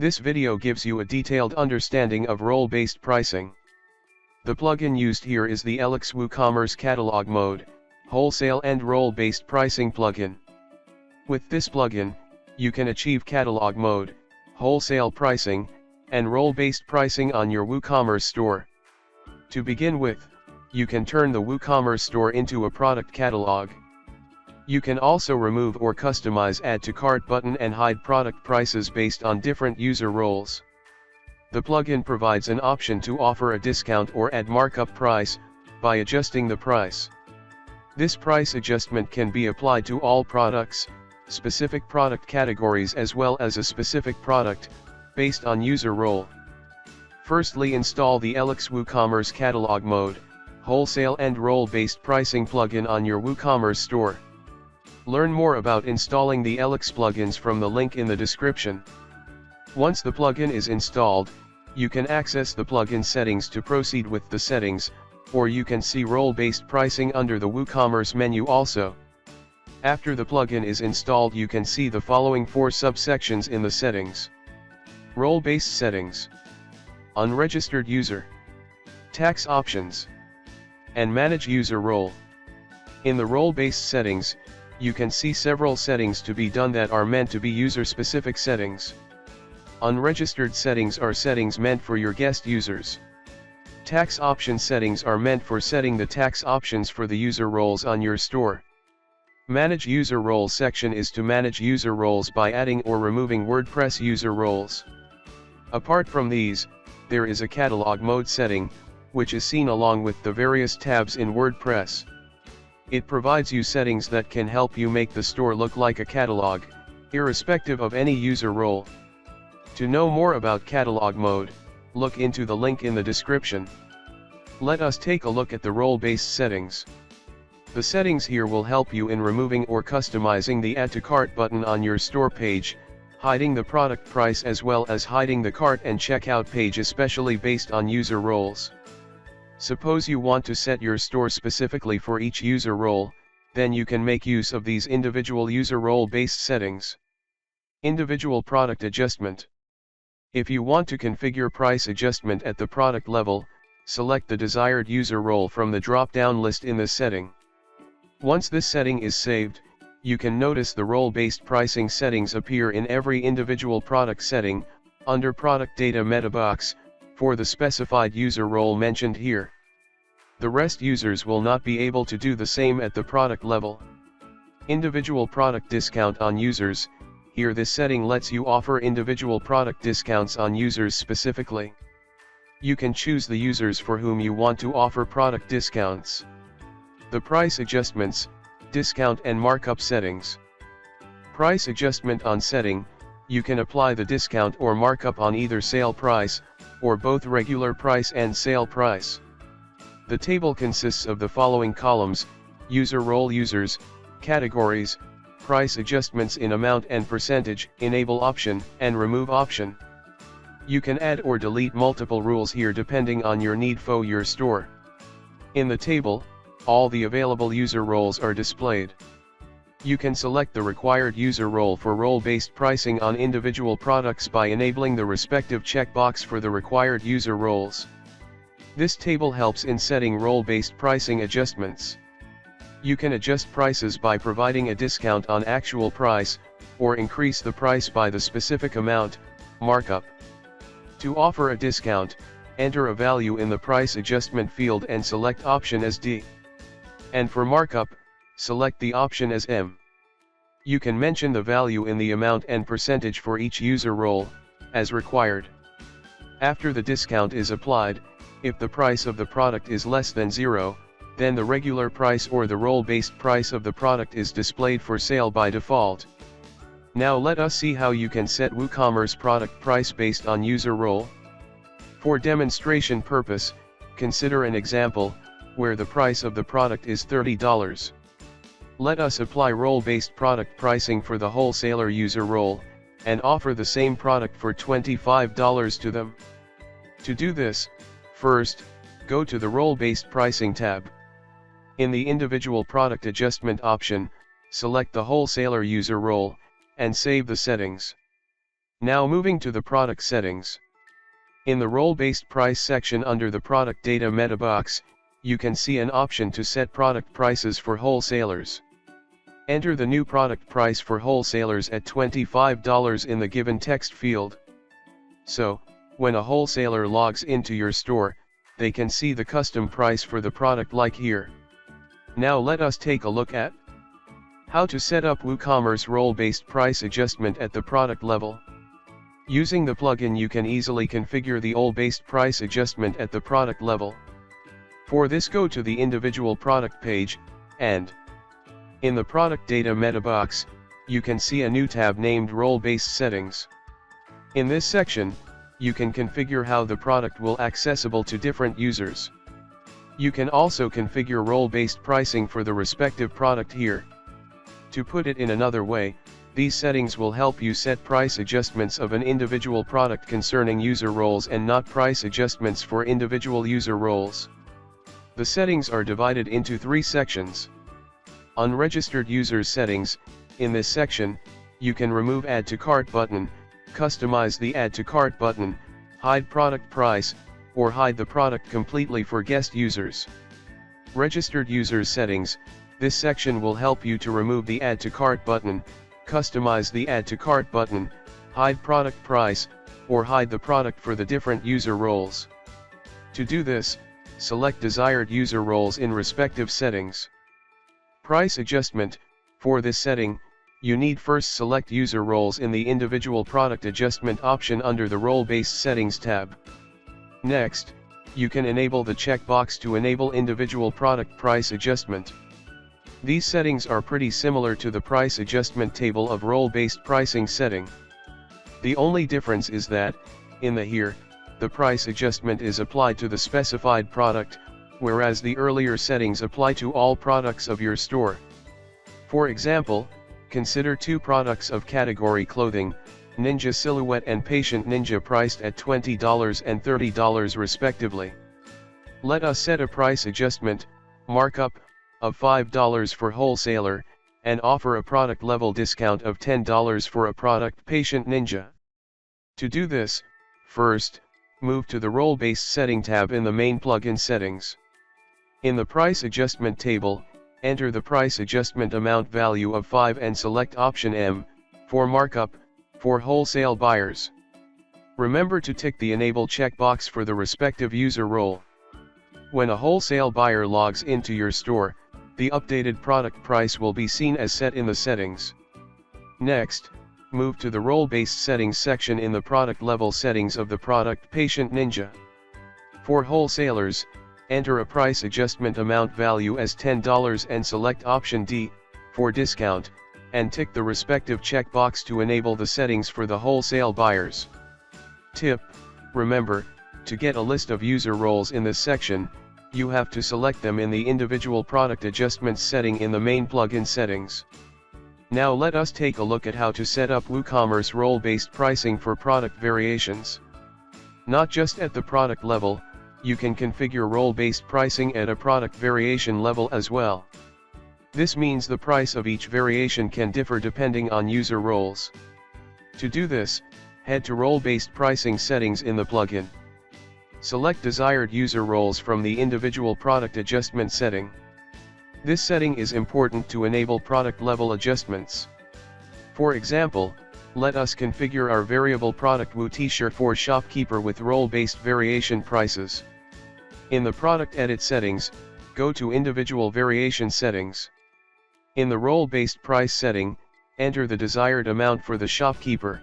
This video gives you a detailed understanding of role-based pricing. The plugin used here is the Elix WooCommerce Catalog Mode, Wholesale and Role-Based Pricing plugin. With this plugin, you can achieve catalog mode, wholesale pricing, and role-based pricing on your WooCommerce store. To begin with, you can turn the WooCommerce store into a product catalog. You can also remove or customize Add to Cart button and hide product prices based on different user roles. The plugin provides an option to offer a discount or add markup price, by adjusting the price. This price adjustment can be applied to all products, specific product categories as well as a specific product, based on user role. Firstly, install the Elix WooCommerce Catalog Mode, Wholesale and Role-Based Pricing plugin on your WooCommerce store. Learn more about installing the Elix plugins from the link in the description. Once the plugin is installed, you can access the plugin settings to proceed with the settings, or you can see role-based pricing under the WooCommerce menu also. After the plugin is installed, you can see the following 4 subsections in the settings: Role-based settings, Unregistered user, Tax options, and Manage user role. In the role-based settings, you can see several settings to be done that are meant to be user-specific settings. Unregistered settings are settings meant for your guest users. Tax option settings are meant for setting the tax options for the user roles on your store. Manage user roles section is to manage user roles by adding or removing WordPress user roles. Apart from these, there is a catalog mode setting, which is seen along with the various tabs in WordPress. It provides you settings that can help you make the store look like a catalog, irrespective of any user role. To know more about catalog mode, look into the link in the description. Let us take a look at the role-based settings. The settings here will help you in removing or customizing the Add to Cart button on your store page, hiding the product price as well as hiding the cart and checkout page, especially based on user roles. Suppose you want to set your store specifically for each user role, then you can make use of these individual user role-based settings. Individual product adjustment. If you want to configure price adjustment at the product level, select the desired user role from the drop-down list in this setting. Once this setting is saved, you can notice the role-based pricing settings appear in every individual product setting, under Product Data Meta box, for the specified user role mentioned here. The rest users will not be able to do the same at the product level. Individual product discount on users. Here this setting lets you offer individual product discounts on users specifically. You can choose the users for whom you want to offer product discounts. The price adjustments, discount and markup settings. Price adjustment on setting. You can apply the discount or markup on either sale price, or both regular price and sale price. The table consists of the following columns: user role, users, categories, price adjustments in amount and percentage, enable option, and remove option. You can add or delete multiple rules here depending on your need for your store. In the table, all the available user roles are displayed. You can select the required user role for role-based pricing on individual products by enabling the respective checkbox for the required user roles. This table helps in setting role-based pricing adjustments. You can adjust prices by providing a discount on actual price, or increase the price by the specific amount, markup. To offer a discount, enter a value in the price adjustment field and select option as D. And for markup, select the option as M. You can mention the value in the amount and percentage for each user role, as required. After the discount is applied, if the price of the product is less than 0, then the regular price or the role-based price of the product is displayed for sale by default. Now let us see how you can set WooCommerce product price based on user role. For demonstration purpose, consider an example, where the price of the product is $30. Let us apply role-based product pricing for the wholesaler user role, and offer the same product for $25 to them. To do this, first, go to the role-based pricing tab. In the individual product adjustment option, select the wholesaler user role, and save the settings. Now moving to the product settings. In the role-based price section under the product data meta box, you can see an option to set product prices for wholesalers. Enter the new product price for wholesalers at $25 in the given text field. So, when a wholesaler logs into your store, they can see the custom price for the product like here. Now let us take a look at how to set up WooCommerce role-based price adjustment at the product level. Using the plugin you can easily configure the role-based price adjustment at the product level. For this go to the individual product page, and in the product data meta box, you can see a new tab named role-based settings. In this section, you can configure how the product will accessible to different users. You can also configure role-based pricing for the respective product here. To put it in another way, these settings will help you set price adjustments of an individual product concerning user roles and not price adjustments for individual user roles. The settings are divided into 3 sections. Unregistered users settings. In this section, you can remove Add to Cart button, customize the Add to Cart button, hide product price, or hide the product completely for guest users. Registered users settings. This section will help you to remove the Add to Cart button, customize the Add to Cart button, hide product price, or hide the product for the different user roles. To do this, select desired user roles in respective settings. Price adjustment. For this setting, you need first select user roles in the individual product adjustment option under the role-based settings tab. Next, you can enable the checkbox to enable individual product price adjustment. These settings are pretty similar to the price adjustment table of role-based pricing setting. The only difference is that, in the here, the price adjustment is applied to the specified product, whereas the earlier settings apply to all products of your store. For example, consider 2 products of category clothing, Ninja Silhouette and Patient Ninja priced at $20 and $30 respectively. Let us set a price adjustment, markup, of $5 for wholesaler, and offer a product level discount of $10 for a product Patient Ninja. To do this, first, move to the role-based setting tab in the main plugin settings. In the price adjustment table, enter the price adjustment amount value of 5 and select option M, for markup, for wholesale buyers. Remember to tick the enable checkbox for the respective user role. When a wholesale buyer logs into your store, the updated product price will be seen as set in the settings. Next, move to the role-based settings section in the product level settings of the product Patient Ninja. For wholesalers, enter a price adjustment amount value as $10 and select option D, for discount, and tick the respective checkbox to enable the settings for the wholesale buyers. Tip: remember, to get a list of user roles in this section, you have to select them in the individual product adjustments setting in the main plugin settings. Now let us take a look at how to set up WooCommerce role-based pricing for product variations. Not just at the product level, you can configure role-based pricing at a product variation level as well. This means the price of each variation can differ depending on user roles. To do this, head to role-based pricing settings in the plugin. Select desired user roles from the individual product adjustment setting. This setting is important to enable product level adjustments. For example, let us configure our variable product Woo T-shirt for shopkeeper with role-based variation prices. In the product edit settings, go to individual variation settings. In the role-based price setting, enter the desired amount for the shopkeeper.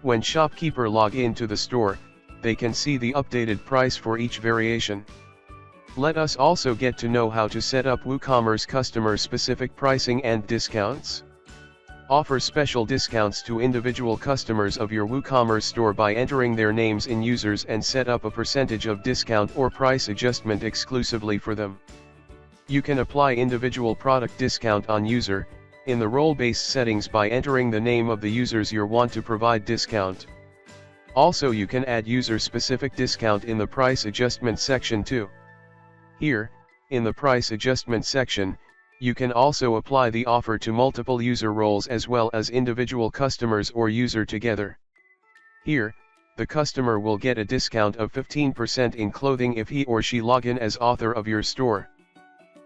When shopkeeper log into the store, they can see the updated price for each variation. Let us also get to know how to set up WooCommerce customer-specific pricing and discounts. Offer special discounts to individual customers of your WooCommerce store by entering their names in users and set up a percentage of discount or price adjustment exclusively for them. You can apply individual product discount on user, in the role-based settings by entering the name of the users you want to provide discount. Also you can add user-specific discount in the price adjustment section too. Here, in the price adjustment section, you can also apply the offer to multiple user roles as well as individual customers or user together. Here, the customer will get a discount of 15% in clothing if he or she log in as author of your store.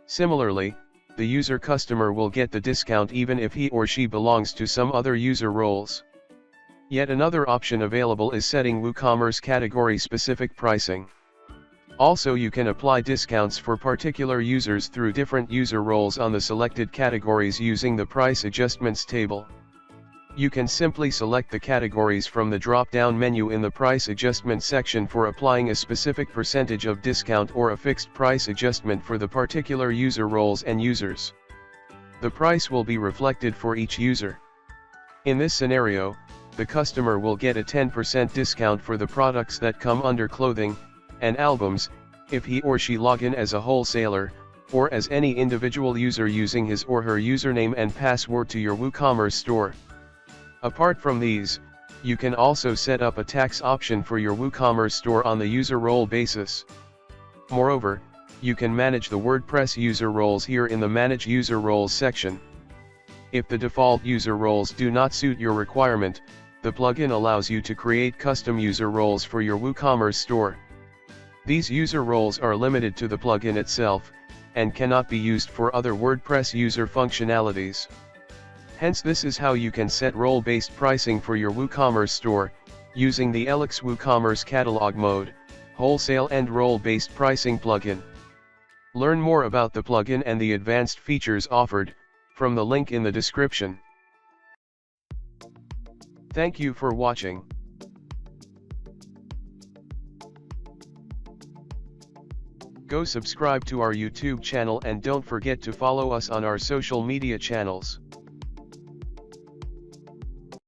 Similarly, the user customer will get the discount even if he or she belongs to some other user roles. Yet another option available is setting WooCommerce category-specific pricing. Also, you can apply discounts for particular users through different user roles on the selected categories using the price adjustments table. You can simply select the categories from the drop-down menu in the price adjustment section for applying a specific percentage of discount or a fixed price adjustment for the particular user roles and users. The price will be reflected for each user. In this scenario, the customer will get a 10% discount for the products that come under clothing and albums, if he or she log in as a wholesaler, or as any individual user using his or her username and password to your WooCommerce store. Apart from these, you can also set up a tax option for your WooCommerce store on the user role basis. Moreover, you can manage the WordPress user roles here in the Manage User Roles section. If the default user roles do not suit your requirement, the plugin allows you to create custom user roles for your WooCommerce store. These user roles are limited to the plugin itself, and cannot be used for other WordPress user functionalities. Hence, this is how you can set role-based pricing for your WooCommerce store, using the Elix WooCommerce Catalog Mode, Wholesale and Role-Based Pricing plugin. Learn more about the plugin and the advanced features offered, from the link in the description. Thank you for watching. Go subscribe to our YouTube channel and don't forget to follow us on our social media channels.